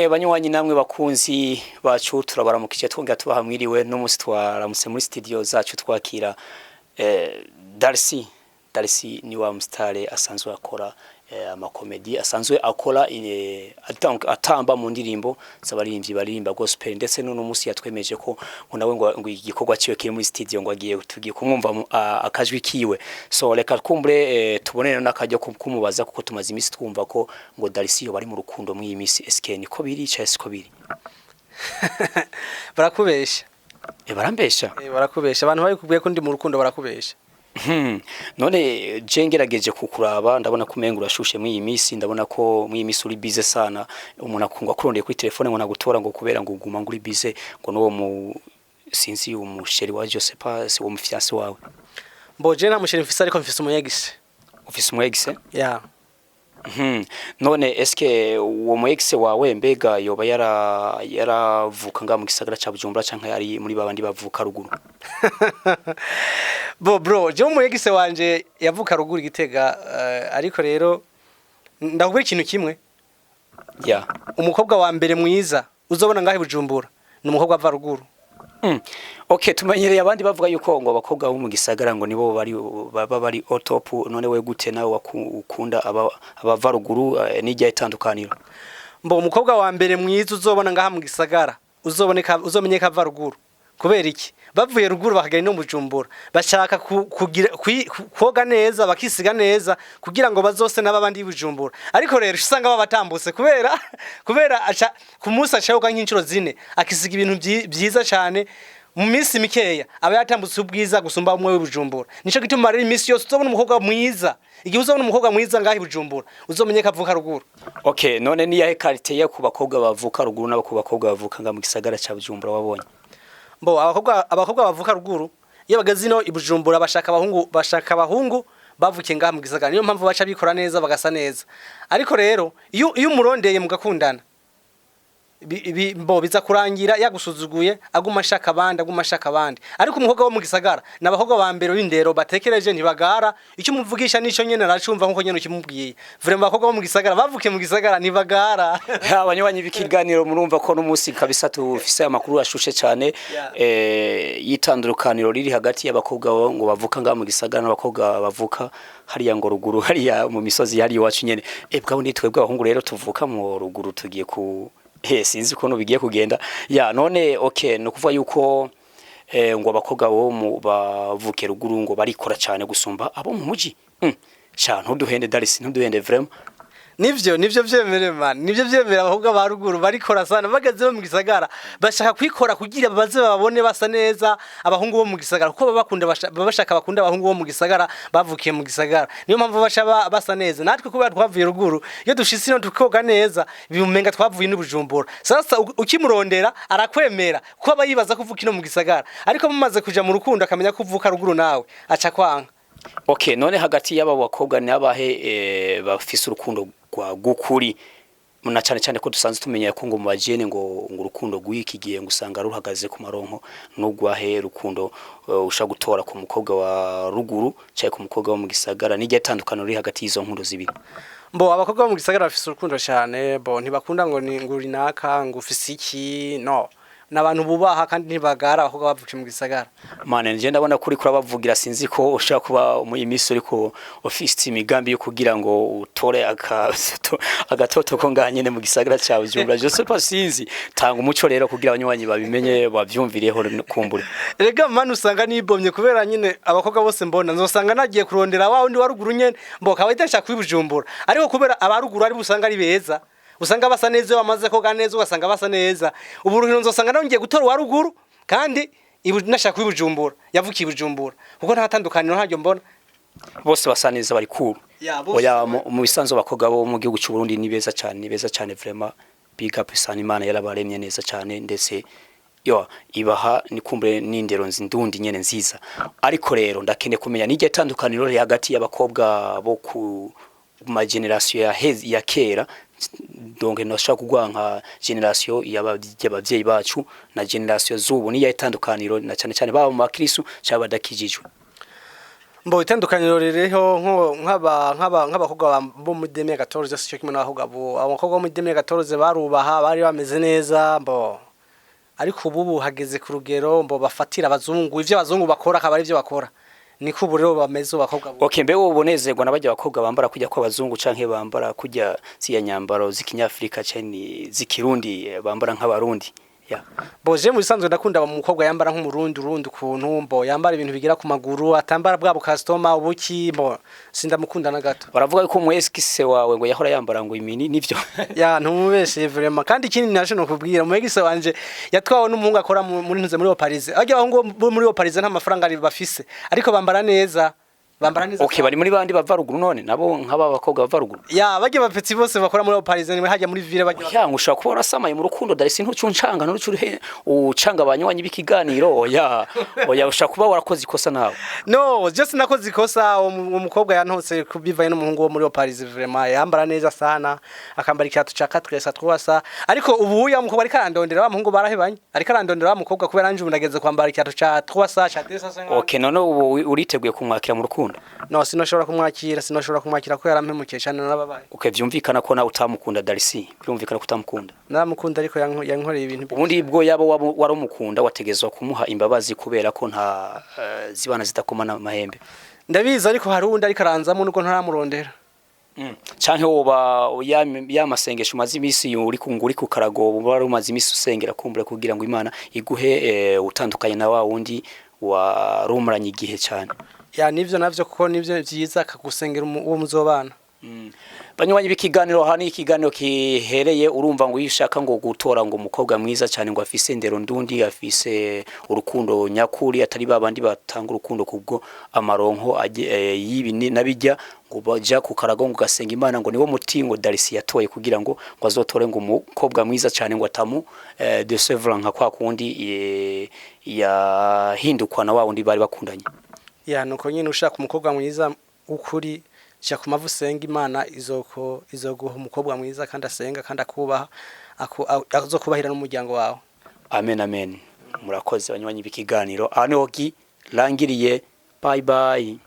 banywanyi namwe bakunzi bacu turabaramukije twongera tubahamwiriwe no musi twaramutse muri studio zacu twakira Darcy ni wa mstare asanzwe akora amakomedi asanzwe akora atamba mu ndirimbo z'abaririmbyi baririmba gospel ndetse no musi yatwemeje ko nawe ngo igikorwa ciwe kiri muri studio ngo agiye tugiye kumwumva akajwi kiwe so reka kumbure tubonene nakajya kumubaza kuko tumaze imisi twumva ko ngo Darcy yo bari mu rukundo mu iyi misi SKN ko biri cyase ko biri barakubesha barambesha barakubesha abantu bari kubwiye ko ndi mu rukundo barakubesha none jengerageje kukuraba ndabona kumenga urashushe mu iyi misi ndabona ko mu iyi misi uri busy sana umuntu akungwa kurondeye kuri telefone ngo nagutora ngo kubera ngo uguma nguri busy ngo no mu sinzi umusheri wa Josepa si wo mufiance wawe mboje na musheri mfise ariko mfise umuyegise ufise umuyegise yeah none eske uwo muyegise wawe mbega yoba yaravuka nga mu gisagara ca Bujumbura canka yari muri babandi bavuka ruguru bro je umuyegise wanje yavuka ruguru Gitega ariko rero ndakubwira ikintu kimwe yeah umukobwa wa mbere mwiza uzobona ngahe Bujumbura ni umukobwa ava ruguru okay tumenyereye abandi bavuga yuko ngo abakobwa bo mu gisagara ngo nibo bari top none we gute nawe wakunda abava ruguru n'ijya itandukaniro mbo umukobwa wa mbere mwiza uzobona ngaha mu gisagara uzomenyeka ava ruguru kubera iki bavuye ruguru bakagera no Bujumbura bashaka kugira koga neza bakisiga neza kugira ngo bazose n'abandi Bujumbura ariko rero usanga babatambutse kubera acha ku munsi acahoga nk'incuro zine akisiga ibintu byiza cyane mu minsi mikeya aba yatambutse ubwiza gusumba umwe w'Bujumbura nico gituma rero imisi yose uzobona umukobwa mwiza igihe uzobona umukobwa mwiza ngahi Bujumbura uzomenyeka avuka ruguru okay none ni yahe quality ya ku bakobwa bavuka ruguru n'abakobwa bavuka nga mu gisagara ca Bujumbura wabonye mbo abakobwa bavuka ruguru iyo bagazino Bujumbura bashaka abahungu bavuke ngaha mu gisagara niyo mpamvu baca bikora neza bagasa neza ariko rero iyo umurondeye mugakundana biza kurangira yagusuzuguye aguma shaka abandi ariko umukobwa wo mu gisagara nabakobwa ba mbere w'indero batekereje ntibagara icyo umuvugisha nico nyene aracumva nkuko nyene ukimubwiye vraiment abakobwa bo mu gisagara bavuke mu gisagara ntibagara abanywanyi bikiganiro murumva ko n'umunsi kabisa tufise amakuru ashushe cyane yitandukaniro riri hagati y'abakobwa ngo bavuka nga mu gisagara n'abakobwa bavuka hariya ngo ruguru hariya mu misozi hari iwacu nyene bwabo nitwebwe abahungu rero tuvuka mu ruguru tugiye ku sinzi ko no bigiye kugenda ya none okay no kuvuga yuko ngo abakobwa bo bavuke ruguru ngo barikora cyane gusumba abo mu muji ntuduhende Darcy ntuduhende vraiment nivyo vyemere man nivyo vyemera abakobwa ba ruguru barikora sana bagaze mu gisagara bashaka kwikora kugira baze babone basa neza abahungu bo mu gisagara kuko bashaka bakunda abahungu bo mu gisagara bavukiye mu gisagara niyo mpamvu basa neza natwe kubera twavuye ruguru iyo dushitse no tukoga neza bimumenga twavuye n'Ubujumbura sasa ukimurondera arakwemera kuko abayibaza kuvuka no mu gisagara ariko mumaze kuja mu rukundo akamenya kuvuka ruguru nawe aca kwanga okay none hagati y'aba bakobwa n'abahe bafise urukundo gukuri muna cyane ko dusanzwe tumenya ko ngo mu bajene ngo urukundo gwiki giye ngusanga ruhagaze ku maronko n'ugwahe rukundo usha gutora ku mukobwa wa ruguru cyaye ku mukobwa wo mu gisagara n'ijya itandukano riri hagati y'izo nkuru zibiri mbo abakobwa bo mu gisagara bafise urukundo cyane bo ntibakunda ngo ni nguri naka ngo ufise iki no nabantu bubaha kandi ntibagara abakobwa bavuke mu gisagara mane nje ndabona kuri bavugira sinzi ko ushaka kuba mu imisi ariko office imigambi yo kugira ngo utore agatoto ko nganyene mu gisagara cya Bujumbura je sais pas sinzi tanga umuco rero kugira abanywanyi babimenye bavyumvireho kumbure rega manu usanga nibomye kubera nyine abakobwa bose mbona nzosanga nagiye kurondera wa undi waruguru nyene mboka bahita kwibujumbura ariko kubera abaruguru ari busanga ari beza usanga basa neza bamaze koga neza ugasanga basa neza uburuhiro nzosanga ngiye gutora waruguru kandi nashaka kwibujumbura yavukiye Bujumbura kuko nta tandukaniro ntajyo mbona bose basa neza bari cool oya mu bisanzwe bakobwa bo mu gihugu cy'u Burundi ni beza cyane vraiment big up sana Imana yarabaremye neza cyane ndetse yo ibaha ni kumbure n'indero nzindundi nyene nziza ariko rero ndakene kumenya n'ijya tandukaniro riri hagati y'abakobwa bo ku ma generation ya kera donc noshaka kugwanka generation y'abavyeyi bacu na generation zubu niya itandukaniro na cyane baba mu bakristo cyaba dakijijwe Mbo itandukaniro rireho nk'abakobwa bo muri 2014 cyo kimwe n'abakobwa bo abakobwa bo muri 2014 barubaha bari bameze neza mbo ariko ubu hageze ku rugero mbo bafatira abazungu ivyo abazungu bakora akaba ari byo bakora niko ubu rero bameze abakobwa bo. Okay, mbe ubonezerwa nabajya abakobwa bambara kujya kwa bazungu canke bambara kujya siya nyambaro z'ikinyafrika cyane z'ikirundi bambara nk'abarundi? Yeah. Boje mu bisanzwe ndakunda umukobwa yambara nk'umurundi ukuntu mbo yambara ibintu bigira ku maguru atambara bwa customer ubuki mbo sindamukunda na gato. Baravuga yuko umweskise wawe ngo yahora yambara ngo imini nivyo. Ya ntumubeshe vraiment kandi ikindi nasho no kubwira umwegise wanje yatwawe n'umuhungu akora muri ntuze muri Paris. Ajya aho ngo muri Paris nta mafaranga ari bafise ariko bambara neza. Okay, bari muri bandi bava ruguru none nabo nk'aba bakobwa bava ruguru. Ya bajye bapetsi bose bakora muri Paris nimwe hajya muri ville bajya. Ya ngushaka kubona samaye mu rukundo Darisi ntucuncanga ntucuri ucanga abanywanyi b'ikiganiro oya ushaka kuba warakoze ikosa nawe. No, just nakoze ikosa umukobwa yantose kubivaye n'umuhungu wo muri Paris vraiment yambara neza sana akambara icyatu ca 4 twasa ariko ubu ya mukobwa ari karandondera wa muhungu barahebanye ari karandondera wa mukobwa kubera anje unageze kwambara icyatu ca 3 ca 2. Okay, none ubu uriteguye kumwakira mu rukundo? No, sinoshobora kumwakira ko yarampemukiye cyane n'ababaye. Okay, vyumvikana ko nawe utamukunda Darisi. Byumvikana ko utamukunda. Naramukunda ariko yankoreye ibintu. Ubundi bwo yabo warumukunda wategezwa kumuha imbabazi kubera ko nta zibana zitakomana amahembe. Ndabizi ariko hari undi ariko aranzamo nuko ntaramurondera. Canke woba yamasengesho umaze imisi uri ku karago bari umaze imisi usengera kumbura kugira ngo Imana iguhe utandukanye na wa wundi warumuranye igihe cyane. Ya nivyo navyo kuko nivyo byiza akagusengera uwo muzobana. Banywanyi b'ikiganiro hani ikiganiro kihereye urumva ngo yishaka ngo gutora ngo umukobwa mwiza cyane ngo afise ndero ndundi afise urukundo nyakuri atari babandi batanga urukundo kubwo amaronko yibi nabijya ngo baja ku karago ngo gasenga Imana ngo niwo muti ngo Darisi yatoye kugira ngo azotore ngo umukobwa mwiza cyane ngo atamu de sevran nka kwa kundi yahindukwa na wa wundi bari bakundanye. Ya nuko nyine ushaka umukobwa mwiza ukuri cya kumavu senga Imana izoguha umukobwa mwiza kandi asenga kandi akubaha azokubahira n'umuryango wawe. Amen amen. Murakoze banywanyi b'ikiganiro. Ano gi langiriye. Bye bye.